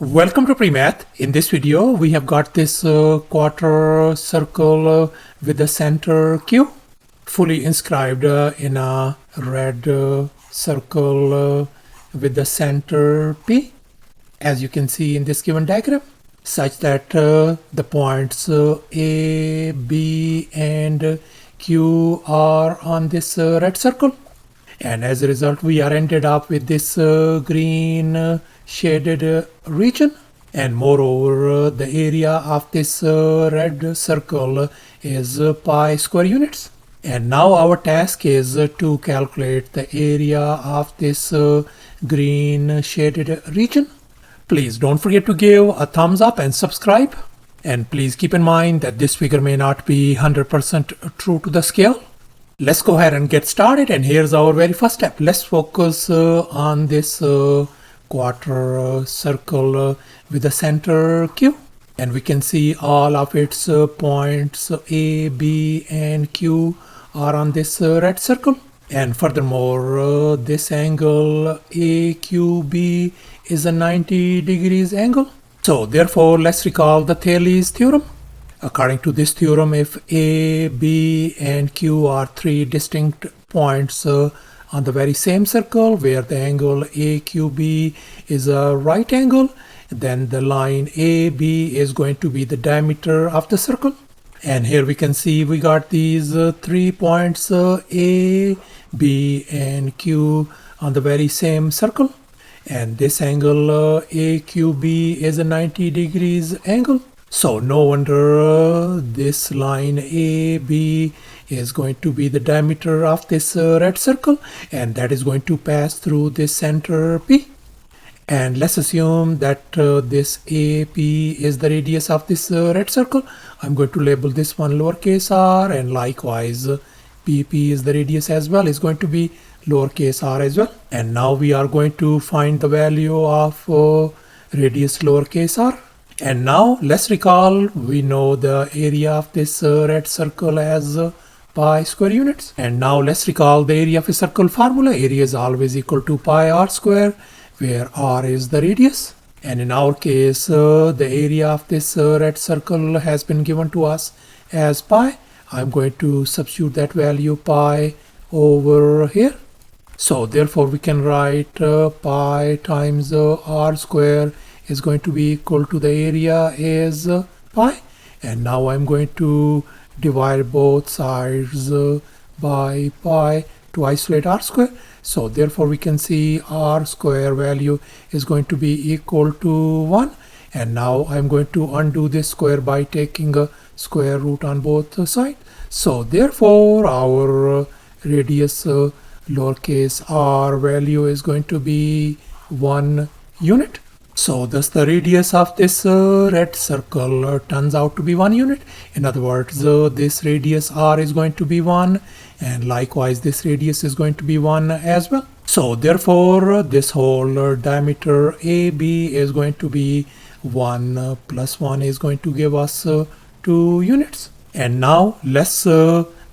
Welcome to PreMath. In this video, we have got this quarter circle with the center Q fully inscribed in a red circle with the center P, as you can see in this given diagram, such that the points A, B, and Q are on this red circle. And as a result, we are ended up with this green shaded region. And moreover, the area of this red circle is pi square units. And now our task is to calculate the area of this green shaded region. Please don't forget to give a thumbs up and subscribe. And please keep in mind that this figure may not be 100% true to the scale. Let's go ahead and get started, and here's our very first step. Let's focus on this quarter circle with the center Q, and we can see all of its points A, B, and Q are on this red circle. And furthermore, this angle AQB is a 90 degrees angle. So therefore, let's recall the Thales Theorem. According to this theorem, if A, B, and Q are three distinct points on the very same circle where the angle AQB is a right angle, then the line AB is going to be the diameter of the circle. And here we can see we got these 3 points A, B, and Q on the very same circle. And this angle AQB is a 90 degrees angle. So no wonder this line AB is going to be the diameter of this red circle, and that is going to pass through this center P. And let's assume that this AP is the radius of this red circle. I'm going to label this one lowercase r, and likewise PP is the radius as well, is going to be lowercase r as well. And now we are going to find the value of radius lowercase r. And now let's recall, we know the area of this red circle as pi square units. And now let's recall the area of a circle formula. Area is always equal to pi r square, where r is the radius. And in our case, the area of this red circle has been given to us as pi. I'm going to substitute that value pi over here. So therefore we can write pi times r square is going to be equal to the area is pi. And now I'm going to divide both sides by pi to isolate r square. So therefore we can see r square value is going to be equal to 1. And now I'm going to undo this square by taking a square root on both sides. So therefore our radius lowercase r value is going to be 1 unit. So thus the radius of this red circle turns out to be 1 unit. In other words, this radius r is going to be 1, and likewise this radius is going to be 1 as well. So therefore this whole diameter AB is going to be 1 plus 1 is going to give us 2 units. And now let's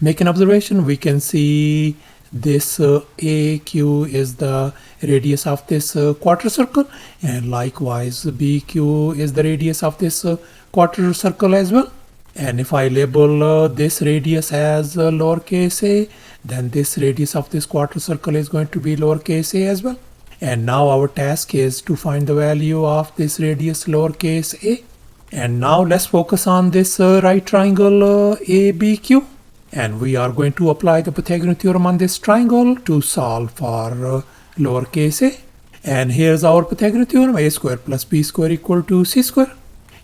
make an observation. We can see this AQ is the radius of this quarter circle, and likewise BQ is the radius of this quarter circle as well. And if I label this radius as lowercase a, then this radius of this quarter circle is going to be lowercase a as well. And now our task is to find the value of this radius lowercase a. And now let's focus on this right triangle ABQ. And we are going to apply the Pythagorean theorem on this triangle to solve for lowercase a. And here's our Pythagorean theorem: a square plus b square equal to c square.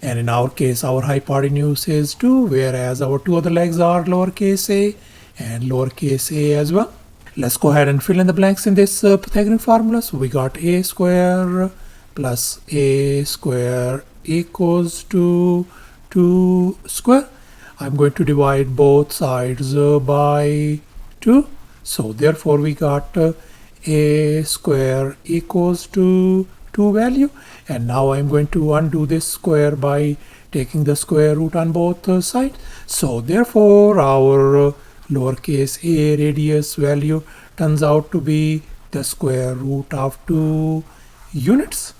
And in our case, our hypotenuse is 2, whereas our two other legs are lowercase a and lowercase a as well. Let's go ahead and fill in the blanks in this Pythagorean formula. So we got a square plus a square equals to 2 square. I'm going to divide both sides by 2. So therefore we got a square equals to 2 value. And now I'm going to undo this square by taking the square root on both sides. So therefore our lowercase a radius value turns out to be the square root of 2 units.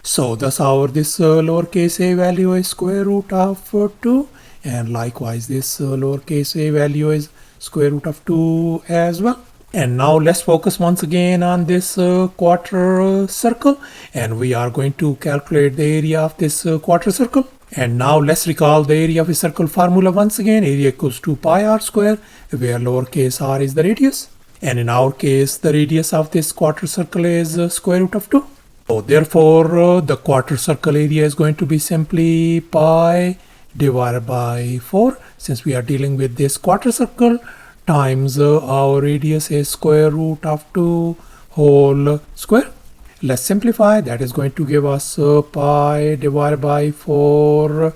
So thus our this lowercase a value is square root of 2, and likewise this lowercase a value is square root of 2 as well. And now let's focus once again on this quarter circle, and we are going to calculate the area of this quarter circle. And now let's recall the area of a circle formula once again. Area equals to pi r square, where lowercase r is the radius. And in our case, the radius of this quarter circle is square root of 2. So therefore, the quarter circle area is going to be simply pi divided by 4, since we are dealing with this quarter circle, times our radius is square root of 2 whole square. Let's simplify. That is going to give us pi divided by 4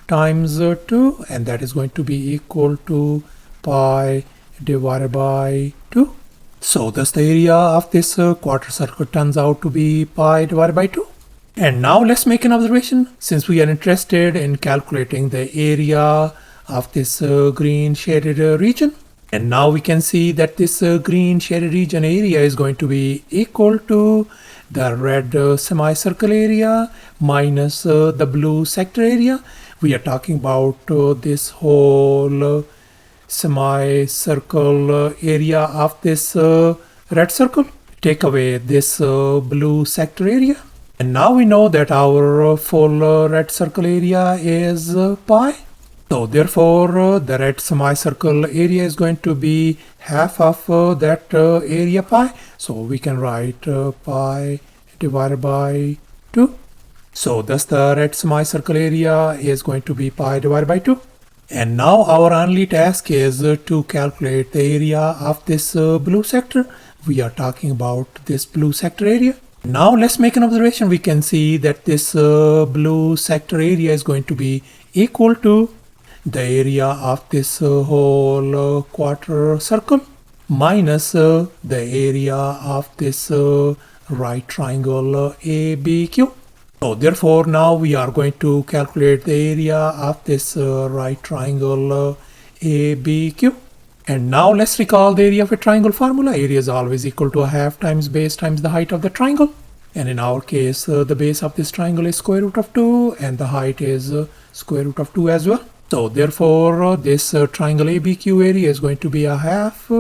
times 2, and that is going to be equal to pi divided by 2. So thus the area of this quarter circle turns out to be pi divided by 2. And now let's make an observation, since we are interested in calculating the area of this green shaded region. And now we can see that this green shaded region area is going to be equal to the red semicircle area minus the blue sector area. We are talking about this whole semicircle area of this red circle. Take away this blue sector area. And now we know that our full red circle area is pi. So therefore, the red semicircle area is going to be half of that area pi. So we can write pi divided by 2. So thus the red semicircle area is going to be pi divided by 2. And now our only task is to calculate the area of this blue sector. We are talking about this blue sector area. Now let's make an observation. We can see that this blue sector area is going to be equal to the area of this whole quarter circle minus the area of this right triangle ABQ. So therefore now we are going to calculate the area of this right triangle ABQ. And now let's recall the area of a triangle formula. Area is always equal to a half times base times the height of the triangle. And in our case, the base of this triangle is square root of 2 and the height is square root of 2 as well. So therefore, this triangle ABQ area is going to be a half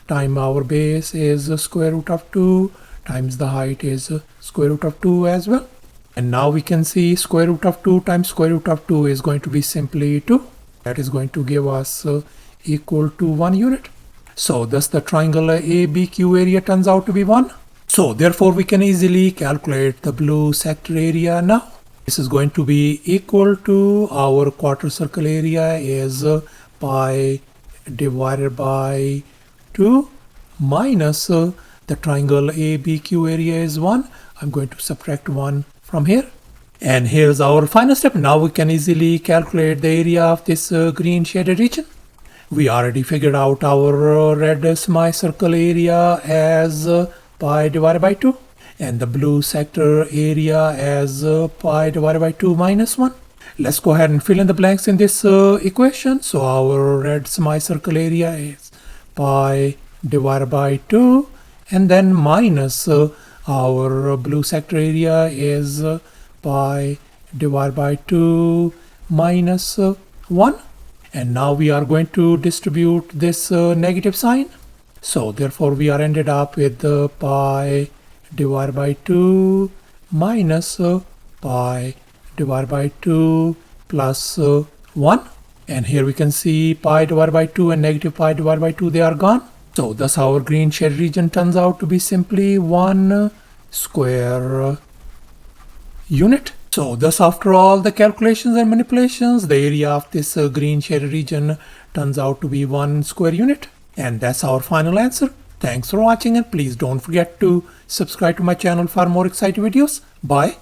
times our base is square root of 2 times the height is square root of 2 as well. And now we can see square root of 2 times square root of 2 is going to be simply 2. That is going to give us equal to 1 unit. So thus the triangle ABQ area turns out to be 1. So therefore we can easily calculate the blue sector area now. This is going to be equal to our quarter circle area is pi divided by 2 minus the triangle ABQ area is 1. I'm going to subtract 1 from here. And here's our final step. Now we can easily calculate the area of this green shaded region. We already figured out our red semicircle area as pi divided by 2. And the blue sector area as pi divided by 2 minus 1. Let's go ahead and fill in the blanks in this equation. So our red semicircle area is pi divided by 2, and then minus our blue sector area is pi divided by 2 minus 1. And now we are going to distribute this negative sign. So therefore we are ended up with pi divided by 2 minus pi divided by 2 plus 1. And here we can see pi divided by 2 and negative pi divided by 2, they are gone. So thus our green shaded region turns out to be simply 1 square unit. So thus after all the calculations and manipulations, the area of this green shaded region turns out to be 1 square unit. And that's our final answer. Thanks for watching, and please don't forget to subscribe to my channel for more exciting videos. Bye.